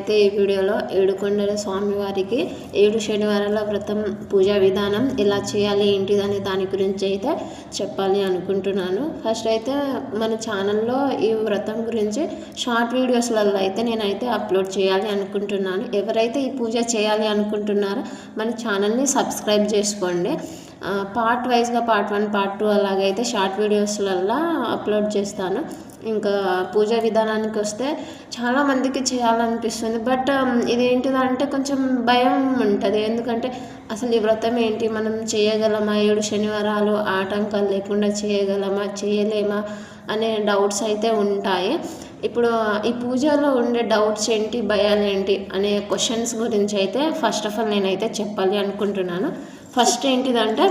అయితే ఈ వీడియోలో ఏడుకొండల స్వామివారికి 7 శనివారాల వ్రతం పూజా విధానం ఎలా చేయాలి ఏంటిదని దాని గురించి అయితే చెప్పాలి అనుకుంటున్నాను. ఫస్ట్ అయితే మన ఛానల్లో ఈ వ్రతం గురించి షార్ట్ వీడియోస్లలో అయితే నేనైతే అప్లోడ్ చేయాలి అనుకుంటున్నాను. ఎవరైతే ఈ పూజ చేయాలి అనుకుంటున్నారో మన ఛానల్ని సబ్స్క్రైబ్ చేసుకోండి. పార్ట్ వైజ్గా పార్ట్ 1 పార్ట్ 2 అలాగైతే షార్ట్ వీడియోస్లల్లో అప్లోడ్ చేస్తాను. ఇంకా పూజా విధానానికి వస్తే చాలామందికి చేయాలనిపిస్తుంది. బట్ ఇదేంటిదంటే కొంచెం భయం ఉంటుంది. ఎందుకంటే అసలు ఈ వ్రతం ఏంటి, మనం చేయగలమా, 7 శనివారాలు ఆటంకాలు లేకుండా చేయగలమా చేయలేమా అనే డౌట్స్ అయితే ఉంటాయి. ఇప్పుడు ఈ పూజలో ఉండే డౌట్స్ ఏంటి, భయాలు ఏంటి అనే క్వశ్చన్స్ గురించి అయితే ఫస్ట్ ఆఫ్ ఆల్ నేనైతే చెప్పాలి అనుకుంటున్నాను. ఫస్ట్ ఏంటిదంటే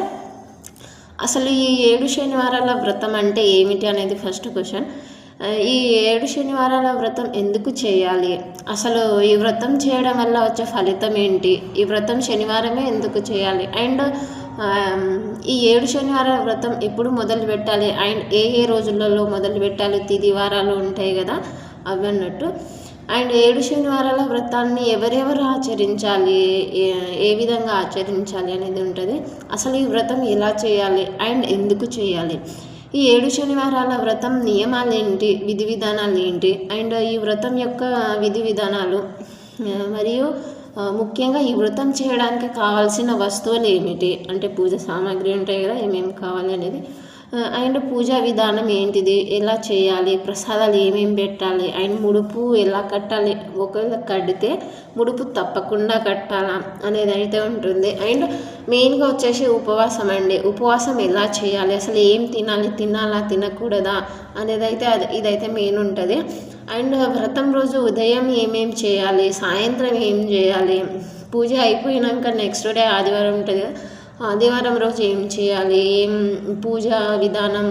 అసలు ఈ 7 శనివారాల వ్రతం అంటే ఏమిటి అనేది ఫస్ట్ క్వశ్చన్. ఈ 7 శనివారాల వ్రతం ఎందుకు చేయాలి, అసలు ఈ వ్రతం చేయడం వల్ల వచ్చే ఫలితం ఏంటి, ఈ వ్రతం శనివారమే ఎందుకు చేయాలి, అండ్ ఈ 7 శనివారాల వ్రతం ఎప్పుడు మొదలు పెట్టాలి, అండ్ ఏ రోజులలో మొదలు పెట్టాలి, తిది వారాలు ఉంటాయి కదా అవి అన్నట్టు. అండ్ 7 శనివారాల వ్రతాన్ని ఎవరెవరు ఆచరించాలి, ఏ విధంగా ఆచరించాలి అనేది ఉంటుంది. అసలు ఈ వ్రతం ఎలా చేయాలి అండ్ ఎందుకు చేయాలి, ఈ 7 శనివారాల వ్రతం నియమాలు ఏంటి, విధి విధానాలు ఏంటి, అండ్ ఈ వ్రతం యొక్క విధి విధానాలు మరియు ముఖ్యంగా ఈ వ్రతం చేయడానికి కావాల్సిన వస్తువులు ఏమిటి, అంటే పూజ సామాగ్రి ఉంటాయి కదా ఏమేమి కావాలి అనేది, అండ్ పూజా విధానం ఏంటిది, ఎలా చేయాలి, ప్రసాదాలు ఏమేమి పెట్టాలి, అండ్ ముడుపు ఎలా కట్టాలి, ఒకవేళ కడితే ముడుపు తప్పకుండా కట్టాలా అనేది అయితే ఉంటుంది. అండ్ మెయిన్గా వచ్చేసి ఉపవాసం అండి. ఉపవాసం ఎలా చేయాలి, అసలు ఏం తినాలి, తినాలా తినకూడదా అనేది అయితే ఇదైతే మెయిన్ ఉంటుంది. అండ్ వ్రతం రోజు ఉదయం ఏమేమి చేయాలి, సాయంత్రం ఏం చేయాలి, పూజ అయిపోయినాక నెక్స్ట్ డే ఆదివారం ఉంటుంది కదా, ఆదివారం రోజు ఏం చేయాలి, ఏం పూజా విధానం